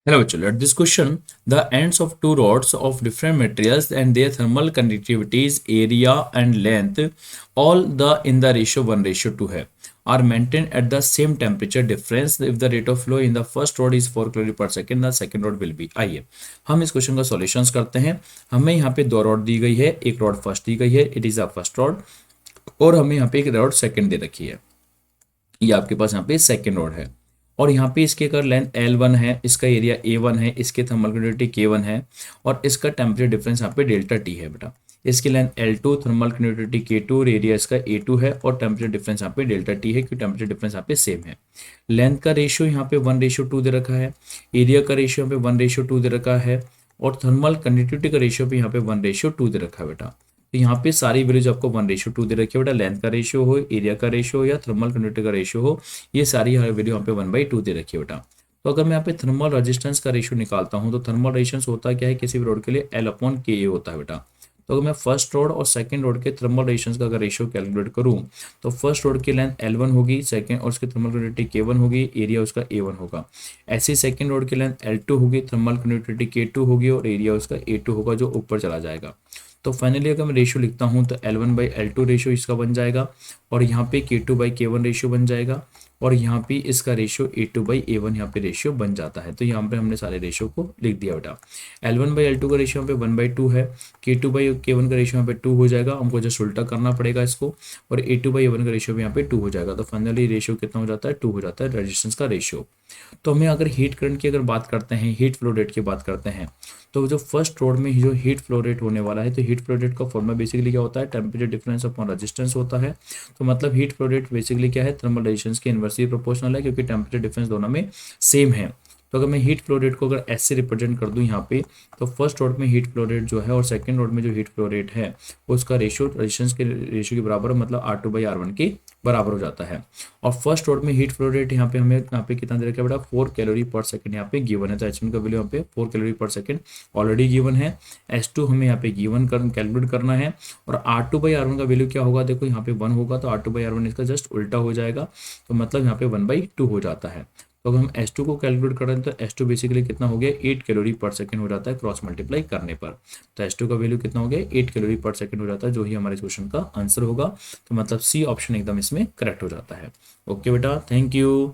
Hello, bachcho. Let this question. The ends of two rods of different materials and their thermal conductivities, area and length, all the in the ratio 1:2 है, are maintained at the same temperature difference if the rate of flow in the first rod is 4 calorie per second, the second rod will be. आइए हम इस question का solutions करते हैं। हमें यहाँ पे दो रॉड दी गई है, एक रॉड फर्स्ट दी गई है, it is a first rod, और हमें यहाँ पे एक रॉड सेकंड दे रखी है, ये आपके पास यहाँ पे सेकेंड रॉड है। और यहाँ पे इसके अगर लेंथ L1 है, इसका एरिया A1 है, इसके थर्मल कंडक्टिविटी K1 है, और इसका टेम्परेचर डिफरेंस यहाँ पे डेल्टा T है बेटा। इसकी length L2, thermal conductivity K2 और एरिया इसका A2 है, और टेम्परेचर डिफरेंस यहाँ पे डेल्टा T है क्योंकि टेम्परेचर डिफरेंस यहाँ पे सेम है। लेंथ का रेशियो यहाँ पे 1:2 दे रखा है, एरिया का रेशियो यहाँ पे 1:2 दे रखा है, और थर्मल कंडक्टिविटी का रेशियो भी यहाँ पे 1:2 दे रखा है बेटा। तो यहाँ पे सारी वैल्यूज आपको 1:2 दे रखी है बेटा। लेंथ का रेशियो हो, एरिया का रेशियो हो या थर्मल कंडक्टिविटी का रेशियो हो, ये सारी वैल्यू यहाँ पे 1/2 दे रखी है बेटा। तो अगर मैं यहाँ पे थर्मल रेजिस्टेंस का रेशियो निकालता हूँ तो थर्मल रेजिस्टेंस होता क्या है, किसी भी रोड के लिए L/Ka होता है बेटा। तो अगर मैं फर्स्ट रोड और सेकंड रोड के थर्मल रेजिस्टेंस का अगर रेशियो कैलकुलेट करूँ तो फर्स्ट रोड की लेंथ L1 होगी, सेकंड और उसकी थर्मल कंडक्टिविटी K1 होगी, एरिया उसका A1 होगा। ऐसे सेकंड रोड की लेंथ L2 होगी, थर्मल कंडक्टिविटी K2 होगी और एरिया उसका A2 होगा जो ऊपर चला जाएगा। तो फाइनली अगर मैं रेशियो लिखता हूँ तो L1/L2 रेशियो इसका बन जाएगा, और यहाँ पे K2/K1 रेशियो बन जाएगा, और यहाँ पे इसका रेशियो A2/A1 यहाँ पे रेशियो बन जाता है। तो यहाँ पे हमने सारे रेशियो को लिख दिया बेटा। L1/L2 का रेशियो यहाँ पे 1/2 है, K2/K1 का रेशियो यहाँ पे 2 हो जाएगा, हमको जस्ट उल्टा करना पड़ेगा इसको, और A2/A1 का रेशियो भी यहाँ पे 2 हो जाएगा। तो फाइनली रेशियो कितना हो जाता है, 2 हो जाता है रेजिस्टेंस का रेशियो। तो हमें अगर हीट करंट की अगर बात करते हैं, हीट फ्लो रेट की बात करते हैं, तो जो फर्स्ट रोड में जो हीट फ्लो रेट होने वाला है, तो हीट फ्लो रेट का फॉर्मूला बेसिकली क्या होता है, टेम्परेचर डिफरेंस अपॉन रेजिस्टेंस होता है। तो मतलब हीट फ्लो रेट बेसिकली क्या है, थर्मल रेजिस्टेंस के इनवर्सली प्रोपोर्शनल है, क्योंकि टेम्परेचर डिफरेंस दोनों में सेम है। तो अगर मैं हीट फ्लो रेट को अगर ऐसे रिप्रेजेंट कर दूं यहाँ पे, तो फर्स्ट रोड में हीट फ्लो रेट जो है और सेकंड रोड में जो हीट फ्लो रेट है उसका रेशियो रेजिस्टेंस के रेशियो के बराबर, मतलब R2/R1 के बराबर हो जाता है। और फर्स्ट रोड में हीट फ्लो रेट यहाँ पे हमें यहाँ पे कितना दे रखा है बेटा, 4 कैलोरी पर सेकंड यहाँ पे गिवन है। तो H1 का वैल्यू यहाँ पे 4 कैलोरी पर सेकंड ऑलरेडी गिवन है। H2 हमें यहाँ पे गिवन कर कैलकुलेट करना है, और R2/R1 का वैल्यू क्या होगा, देखो यहाँ पे 1 होगा, तो R2/R1 इसका जस्ट उल्टा हो जाएगा, तो मतलब यहाँ पे 1/2 हो जाता है। तो अगर हम H2 को कैलकुलेट करें तो H2 बेसिकली कितना हो गया, 8 कैलोरी पर सेकंड हो जाता है क्रॉस मल्टीप्लाई करने पर। तो H2 का वैल्यू कितना हो गया, 8 कैलोरी पर सेकंड हो जाता है, जो ही हमारे क्वेश्चन का आंसर होगा। तो मतलब सी ऑप्शन एकदम इसमें करेक्ट हो जाता है। ओके बेटा, थैंक यू।